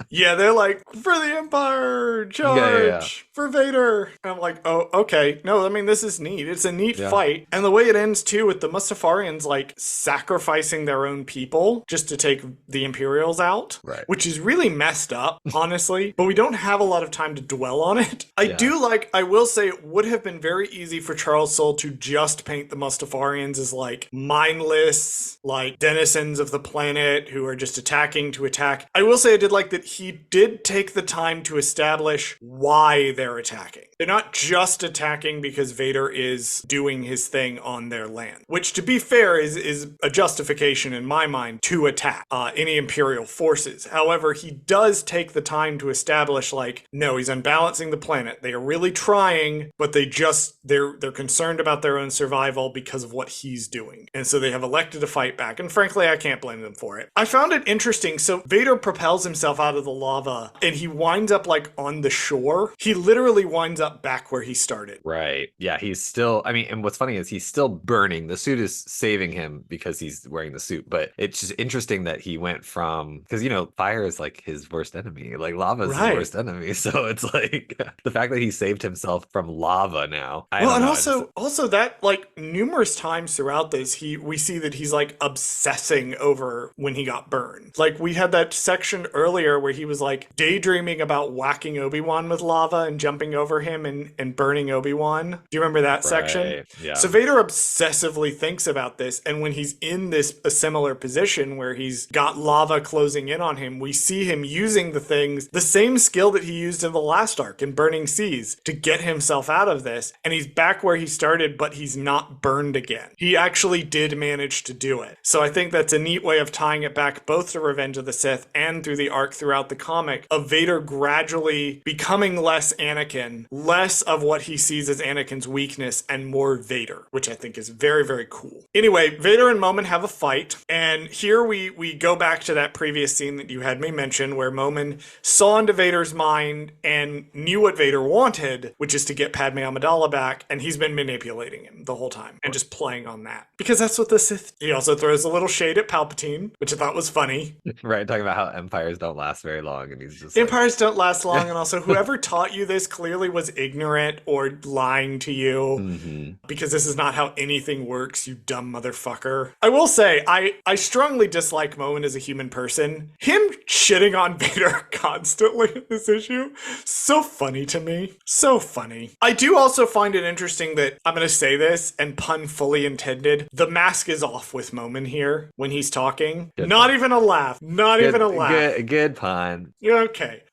Speaker 2: Yeah, they're like, for the Empire, charge, for Vader. And I'm like, oh, okay. No, I mean, this is neat. It's a neat fight. And the way it ends too, with the Mustafarians like sacrificing their own people just to take the Imperials out,
Speaker 1: Right.
Speaker 2: which is really messed up, honestly. But we don't have a lot of time to dwell on it. I will say it would have been very easy for Charles Soule to just paint the Mustafarians as like mindless, like denizens of the planet who are just attacking to attack. I will say I did like that he did take the time to establish why they're attacking. They're not just attacking because because Vader is doing his thing on their land, which, to be fair, is a justification in my mind to attack any Imperial forces. However, he does take the time to establish, like, no, he's unbalancing the planet. They are really trying, but they're concerned about their own survival because of what he's doing. And so they have elected to fight back. And frankly, I can't blame them for it. I found it interesting. So Vader propels himself out of the lava and he winds up like on the shore. He literally winds up back where he started.
Speaker 1: Right. Yeah, he's still, I mean, and what's funny is he's still burning. The suit is saving him because he's wearing the suit, but it's just interesting that he went from, because, you know, fire is like his worst enemy. Like lava is his worst enemy. So it's like the fact that he saved himself from lava now.
Speaker 2: Also that, like, numerous times throughout this, we see that he's like obsessing over when he got burned. Like, we had that section earlier where he was like daydreaming about whacking Obi-Wan with lava and jumping over him and burning Obi-Wan. Do you remember that section?
Speaker 1: Yeah.
Speaker 2: So Vader obsessively thinks about this, and when he's in a similar position where he's got lava closing in on him, we see him using the same skill that he used in the last arc in Burning Seas to get himself out of this, and he's back where he started, but he's not burned again. He actually did manage to do it. So I think that's a neat way of tying it back both to Revenge of the Sith and through the arc throughout the comic of Vader gradually becoming less Anakin, less of what he sees as Anakin's weakness, and more Vader, which I think is very, very cool. Anyway, Vader and Momin have a fight, and here we go back to that previous scene that you had me mention where Momin saw into Vader's mind and knew what Vader wanted, which is to get Padme Amidala back, and he's been manipulating him the whole time and just playing on that. Because that's what the Sith... He also throws a little shade at Palpatine, which I thought was funny.
Speaker 1: Right, talking about how empires don't last very long, and he's just
Speaker 2: empires don't last long, and also whoever taught you this clearly was ignorant or lying to you, because this is not how anything works, you dumb motherfucker. I will say, I strongly dislike Momin as a human person. Him shitting on Vader constantly in this issue, so funny to me. So funny. I do also find it interesting that, I'm going to say this, and pun fully intended, the mask is off with Momin here when he's talking.
Speaker 1: Good
Speaker 2: not
Speaker 1: pun.
Speaker 2: Even a laugh. Not even a laugh.
Speaker 1: Good pun.
Speaker 2: Okay.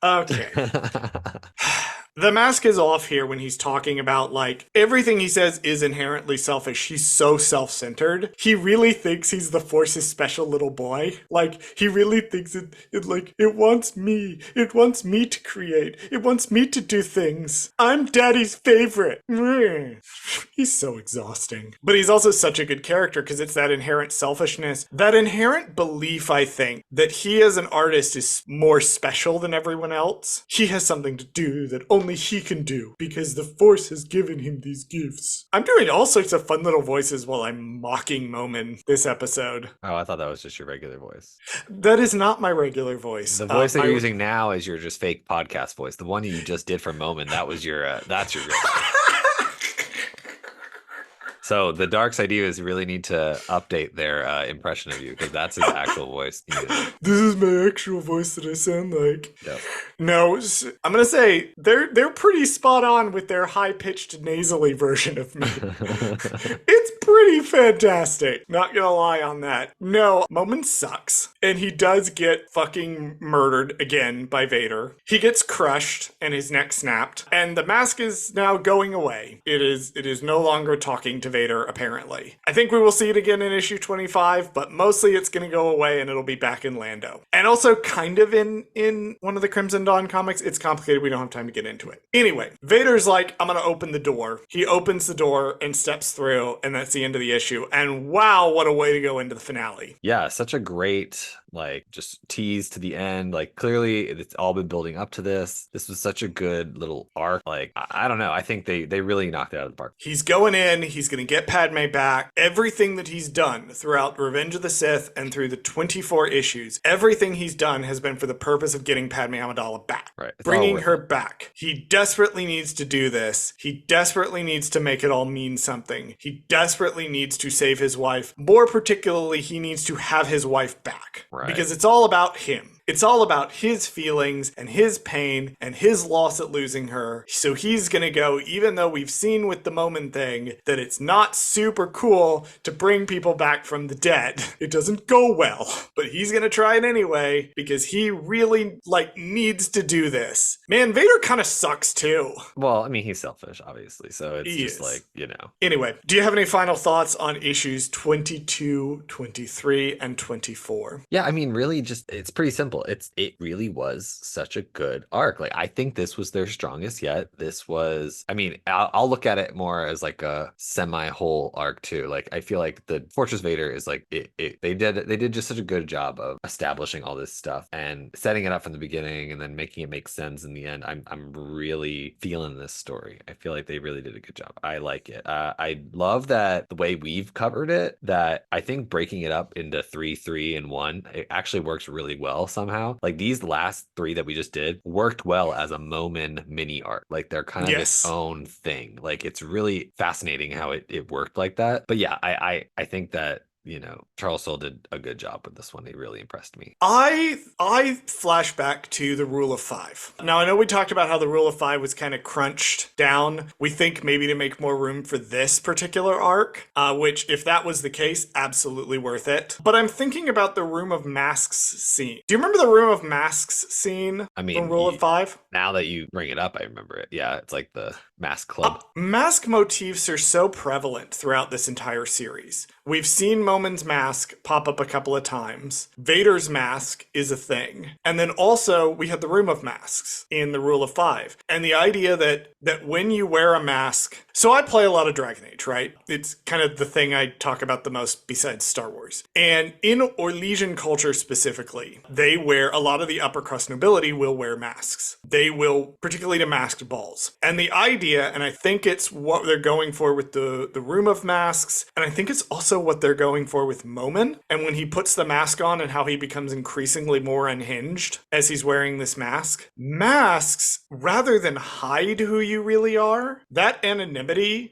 Speaker 2: The mask is off here when he's talking about, like, everything he says is inherently selfish. He's so self-centered. He really thinks he's the Force's special little boy. Like, he really thinks it wants me. It wants me to create. It wants me to do things. I'm Daddy's favorite. He's so exhausting. But he's also such a good character because it's that inherent selfishness, that inherent belief, I think, that he as an artist is more special than everyone else. He has something to do that only he can do because the Force has given him these gifts. I'm doing all sorts of fun little voices while I'm mocking Momin this episode.
Speaker 1: Oh, I thought that was just your regular voice.
Speaker 2: That is not my regular voice.
Speaker 1: The voice that you're using now is your just fake podcast voice. The one you just did for Momin, that was that's your real voice. So the dark side is really need to update their impression of you because that's his actual voice.
Speaker 2: This is my actual voice that I sound like.
Speaker 1: Yep.
Speaker 2: No, I'm gonna say they're pretty spot on with their high-pitched nasally version of me. It's pretty fantastic. Not gonna lie on that. No, Momin sucks. And he does get fucking murdered again by Vader. He gets crushed and his neck snapped. And the mask is now going away. It is no longer talking to Vader, apparently. I think we will see it again in issue 25, but mostly it's gonna go away and it'll be back in Lando. And also kind of in one of the Crimson Dawn comics. It's complicated. We don't have time to get into it. Anyway, Vader's like, I'm gonna open the door. He opens the door and steps through, and that's the end of the issue. And wow, what a way to go into the finale.
Speaker 1: Yeah, such a great, like, just tease to the end. Like, clearly it's all been building up to this. This was such a good little arc. Like, I don't know. I think they really knocked it out of the park.
Speaker 2: He's going in. He's going to get Padme back. Everything that he's done throughout Revenge of the Sith and through the 24 issues, everything he's done has been for the purpose of getting Padme Amidala back.
Speaker 1: Right.
Speaker 2: Bringing her back. He desperately needs to do this. He desperately needs to make it all mean something. He desperately needs to save his wife. More particularly, he needs to have his wife back.
Speaker 1: Right.
Speaker 2: Because it's all about him. It's all about his feelings and his pain and his loss at losing her. So he's gonna go, even though we've seen with the Momin thing that it's not super cool to bring people back from the dead. It doesn't go well, but he's gonna try it anyway because he really needs to do this. Man, Vader kind of sucks too.
Speaker 1: Well, I mean, he's selfish, obviously, so it's
Speaker 2: He
Speaker 1: just
Speaker 2: is. Anyway, do you have any final thoughts on issues 22, 23, and 24?
Speaker 1: Yeah, I mean, really, just it's pretty simple. It really was such a good arc. Like, I think this was their strongest yet. This was, I mean, I'll look at it more as like a semi-whole arc too. Like, I feel like the Fortress Vader is like they did just such a good job of establishing all this stuff and setting it up from the beginning and then making it make sense in the end. I'm really feeling this story. I feel like they really did a good job. I like it. I love that the way we've covered it, that I think breaking it up into 3, 3, and 1, it actually works really well somehow. Like these last 3 that we just did worked well as a Momin mini arc. Like they're kind of its own thing. Like it's really fascinating how it worked like that. But yeah, I think that Charles Soule did a good job with this one. He really impressed me.
Speaker 2: I flash back to the rule of 5. Now, I know we talked about how the rule of 5 was kind of crunched down. We think maybe to make more room for this particular arc, which, if that was the case, absolutely worth it. But I'm thinking about the Room of Masks scene. Do you remember the Room of Masks scene
Speaker 1: I mean,
Speaker 2: from Rule of 5?
Speaker 1: Now that you bring it up, I remember it. Yeah, it's like the mask club.
Speaker 2: Mask motifs are so prevalent throughout this entire series. We've seen Momin's mask pop up a couple of times. Vader's mask is a thing. And then also we had the Room of Masks in the Rule of 5. And the idea that when you wear a mask... So I play a lot of Dragon Age, right? It's kind of the thing I talk about the most besides Star Wars. And in Orlesian culture specifically, they wear, a lot of the upper crust nobility will wear masks. They will, particularly to masked balls. And the idea, and I think it's what they're going for with the Room of Masks, and I think it's also what they're going for with Momin. And when he puts the mask on and how he becomes increasingly more unhinged as he's wearing this mask. Masks, rather than hide who you really are, that anonymity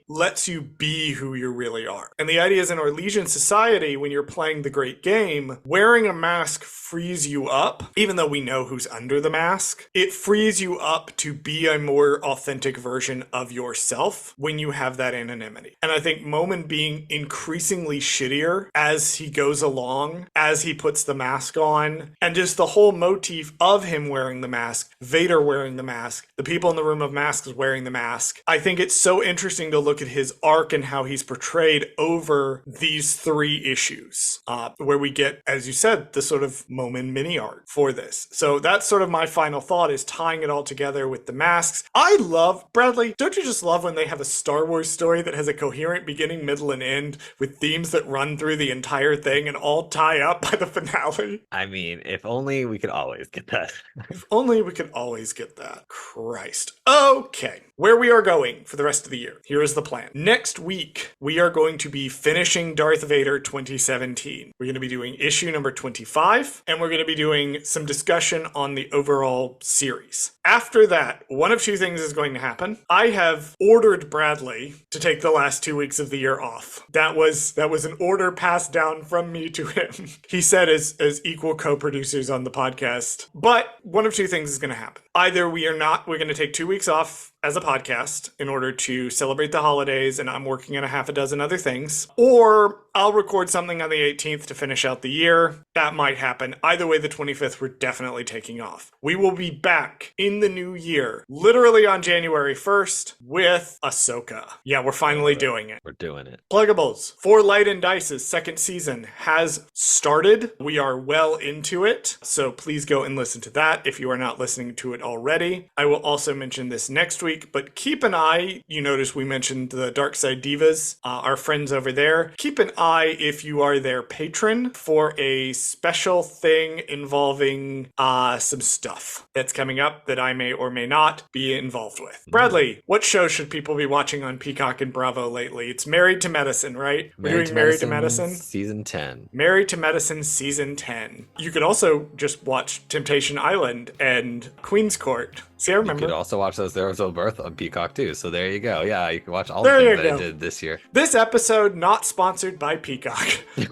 Speaker 2: lets you be who you really are. And the idea is in Orlesian society, when you're playing the great game, wearing a mask frees you up, even though we know who's under the mask. It frees you up to be a more authentic version of yourself when you have that anonymity. And I think Momin being increasingly shittier as he goes along, as he puts the mask on, and just the whole motif of him wearing the mask, Vader wearing the mask, the people in the Room of Masks wearing the mask. I think it's so interesting to look at his arc and how he's portrayed over these 3 issues, where we get, as you said, the sort of Momin mini arc for this. So that's sort of my final thought, is tying it all together with the masks. I love, Bradley, don't you just love when they have a Star Wars story that has a coherent beginning, middle, and end with themes that run through the entire thing and all tie up by the finale?
Speaker 1: I mean, if only we could always get that.
Speaker 2: If only we could always get that. Christ. Okay. Where we are going for the rest of the year. Here is the plan. Next week, we are going to be finishing Darth Vader 2017. We're going to be doing issue number 25, and we're going to be doing some discussion on the overall series. After that, one of 2 things is going to happen. I have ordered Bradley to take the last 2 weeks of the year off. That was an order passed down from me to him. He said as equal co-producers on the podcast. But one of 2 things is going to happen. Either we're going to take 2 weeks off as a podcast in order to celebrate the holidays, and I'm working on a half a dozen other things, or I'll record something on the 18th to finish out the year. That might happen. Either way, the 25th, we're definitely taking off. We will be back in the new year, literally on January 1st, with Ahsoka. Yeah, we're finally doing it.
Speaker 1: We're doing it.
Speaker 2: Pluggables. For Light and Dice's second season has started. We are well into it, so please go and listen to that if you are not listening to it already. I will also mention this next week, but keep an eye. You notice we mentioned the Dark Side Divas, our friends over there. Keep an eye if you are their patron for a special thing involving some stuff that's coming up that I may or may not be involved with. Bradley, what show should people be watching on Peacock and Bravo lately? It's Married to Medicine, right? We're doing Married to Medicine?
Speaker 1: Season 10.
Speaker 2: Married to Medicine Season 10. You could also just watch Temptation Island and Queen's Court See, I
Speaker 1: You could
Speaker 2: remember.
Speaker 1: also watch those There Was No Birth on Peacock too. So there you go. Yeah, you can watch all the
Speaker 2: There
Speaker 1: things
Speaker 2: you
Speaker 1: that I
Speaker 2: go.
Speaker 1: did this year.
Speaker 2: This episode not sponsored by Peacock.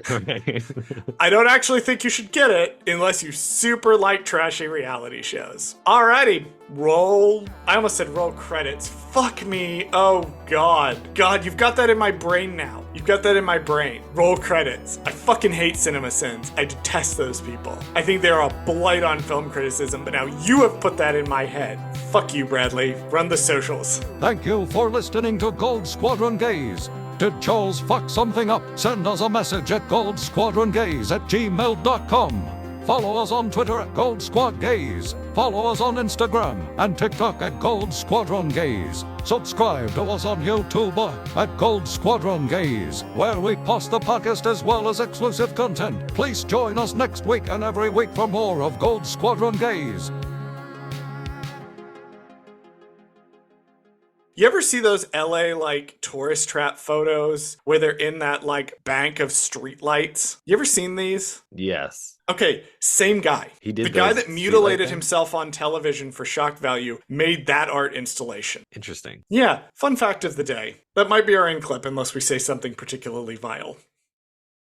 Speaker 1: Right.
Speaker 2: I don't actually think you should get it unless you super like trashy reality shows. Alrighty, roll. I almost said roll credits. Fuck me. Oh God. God, you've got that in my brain now. You've got that in my brain. Roll credits. I fucking hate CinemaSins. I detest those people. I think they're a blight on film criticism, but now you have put that in my head. Fuck you, Bradley. Run the socials.
Speaker 3: Thank you for listening to Gold Squadron Gaze. Did Charles fuck something up? Send us a message at goldsquadrongaze@gmail.com. Follow us on Twitter at Gold Squad Gaze. Follow us on Instagram and TikTok at Gold Squadron Gaze. Subscribe to us on YouTube at Gold Squadron Gaze, where we post the podcast as well as exclusive content. Please join us next week and every week for more of Gold Squadron Gaze.
Speaker 2: You ever see those LA like tourist trap photos where they're in that like bank of streetlights? You ever seen these?
Speaker 1: Yes.
Speaker 2: Okay, same guy.
Speaker 1: He did
Speaker 2: the guy
Speaker 1: those
Speaker 2: that mutilated
Speaker 1: streetlight things?
Speaker 2: himself on television for shock value made that art installation.
Speaker 1: Interesting.
Speaker 2: Yeah, fun fact of the day. That might be our end clip unless we say something particularly vile.